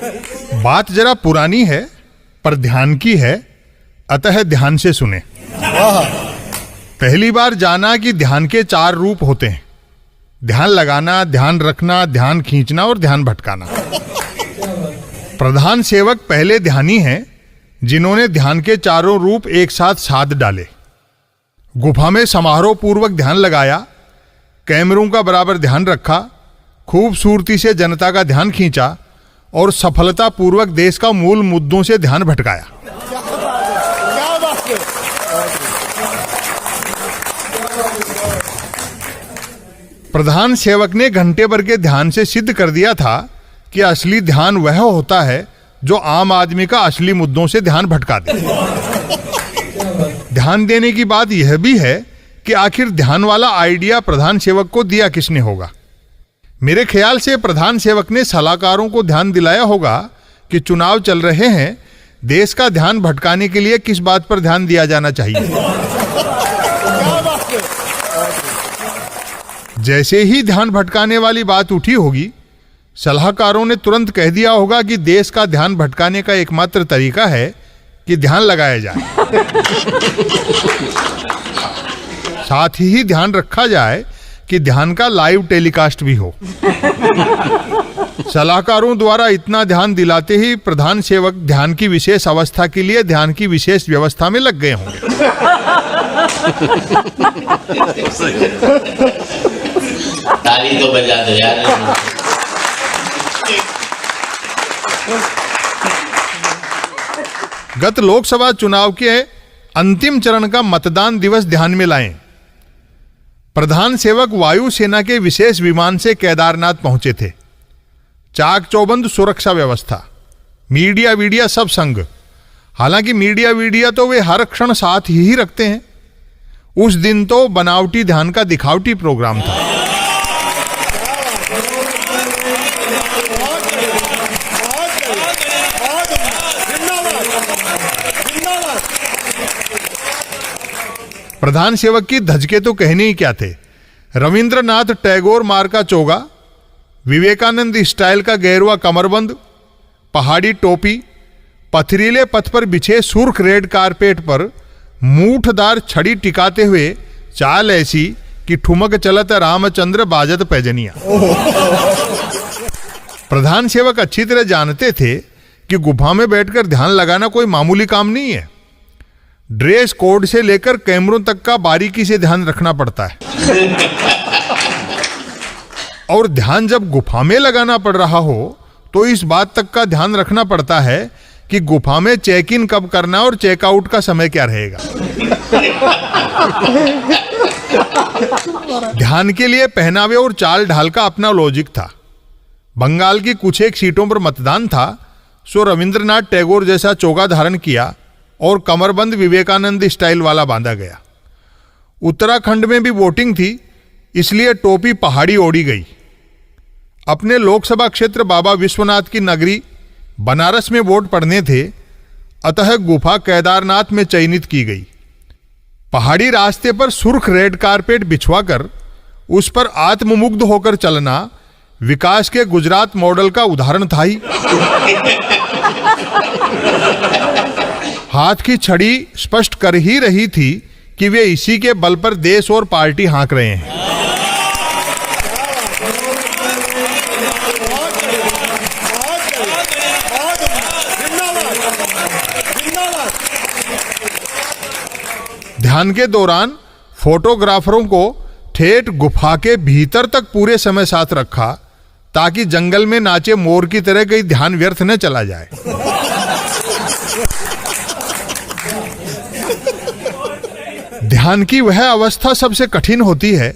बात जरा पुरानी है पर ध्यान की है, अतः ध्यान से सुने। पहली बार जाना कि ध्यान के 4 रूप होते हैं: ध्यान लगाना, ध्यान रखना, ध्यान खींचना और ध्यान भटकाना। प्रधान सेवक पहले ध्यानी हैं जिन्होंने ध्यान के 4 रूप एक साथ साध डाले। गुफा में समारोह पूर्वक ध्यान लगाया, कैमरों का बराबर ध्यान रखा, खूबसूरती से जनता का ध्यान खींचा और सफलता पूर्वक देश का मूल मुद्दों से ध्यान भटकाया। प्रधान सेवक ने घंटे भर के ध्यान से सिद्ध कर दिया था कि असली ध्यान वह होता है जो आम आदमी का असली मुद्दों से ध्यान भटका दे। ध्यान देने की बात यह भी है कि आखिर ध्यान वाला आइडिया प्रधान सेवक को दिया किसने होगा। मेरे ख्याल से प्रधान सेवक ने सलाहकारों को ध्यान दिलाया होगा कि चुनाव चल रहे हैं, देश का ध्यान भटकाने के लिए किस बात पर ध्यान दिया जाना चाहिए। जैसे ही ध्यान भटकाने वाली बात उठी होगी, सलाहकारों ने तुरंत कह दिया होगा कि देश का ध्यान भटकाने का एकमात्र तरीका है कि ध्यान लगाया जाए, साथ ही ध्यान रखा जाए कि ध्यान का लाइव टेलीकास्ट भी हो। सलाहकारों द्वारा इतना ध्यान दिलाते ही प्रधान सेवक ध्यान की विशेष अवस्था के लिए ध्यान की विशेष व्यवस्था में लग गए होंगे। ताली तो बजा दो यार। गत लोकसभा चुनाव के अंतिम चरण का मतदान दिवस ध्यान में लाएं। प्रधान सेवक वायुसेना के विशेष विमान से केदारनाथ पहुंचे थे। चाक चौबंद सुरक्षा व्यवस्था, मीडिया सब संग। हालांकि मीडिया तो वे हर क्षण साथ ही रखते हैं। उस दिन तो बनावटी ध्यान का दिखावटी प्रोग्राम था। प्रधान सेवक की धजके तो कहने ही क्या थे। रविंद्रनाथ टैगोर मार्का चोगा, विवेकानंद स्टाइल का गेरुआ कमरबंद, पहाड़ी टोपी, पथरीले पथ पर बिछे सुर्ख रेड कारपेट पर मूठदार छड़ी टिकाते हुए चाल ऐसी कि ठुमक चलत रामचंद्र बाजत पैजनिया। प्रधान सेवक अच्छी तरह जानते थे कि गुफा में बैठकर ध्यान लगाना कोई मामूली काम नहीं है। ड्रेस कोड से लेकर कैमरों तक का बारीकी से ध्यान रखना पड़ता है। और ध्यान जब गुफा में लगाना पड़ रहा हो तो इस बात तक का ध्यान रखना पड़ता है कि गुफा में चेक इन कब करना और चेकआउट का समय क्या रहेगा। ध्यान के लिए पहनावे और चाल ढाल का अपना लॉजिक था। बंगाल की कुछ एक सीटों पर मतदान था, सो रविंद्रनाथ टैगोर जैसा चोगा धारण किया और कमरबंद विवेकानंद स्टाइल वाला बांधा गया। उत्तराखंड में भी वोटिंग थी, इसलिए टोपी पहाड़ी ओढ़ी गई। अपने लोकसभा क्षेत्र बाबा विश्वनाथ की नगरी बनारस में वोट पड़ने थे, अतः गुफा केदारनाथ में चयनित की गई। पहाड़ी रास्ते पर सुर्ख रेड कारपेट बिछवाकर उस पर आत्ममुग्ध होकर चलना विकास के गुजरात मॉडल का उदाहरण था ही। हाथ की छड़ी स्पष्ट कर ही रही थी कि वे इसी के बल पर देश और पार्टी हाँक रहे हैं। ध्यान के दौरान फोटोग्राफरों को ठेठ गुफा के भीतर तक पूरे समय साथ रखा ताकि जंगल में नाचे मोर की तरह कहीं ध्यान व्यर्थ न चला जाए। ध्यान की वह अवस्था सबसे कठिन होती है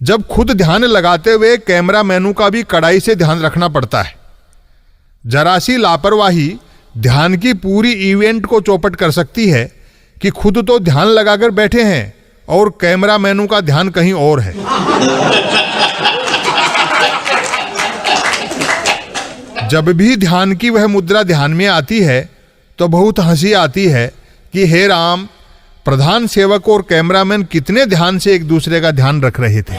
जब खुद ध्यान लगाते हुए कैमरामैनों का भी कड़ाई से ध्यान रखना पड़ता है। जरा सी लापरवाही ध्यान की पूरी इवेंट को चौपट कर सकती है कि खुद तो ध्यान लगाकर बैठे हैं और कैमरामैनों का ध्यान कहीं और है। जब भी ध्यान की वह मुद्रा ध्यान में आती है तो बहुत हंसी आती है कि हे राम, प्रधान सेवक और कैमरामैन कितने ध्यान से एक दूसरे का ध्यान रख रहे थे।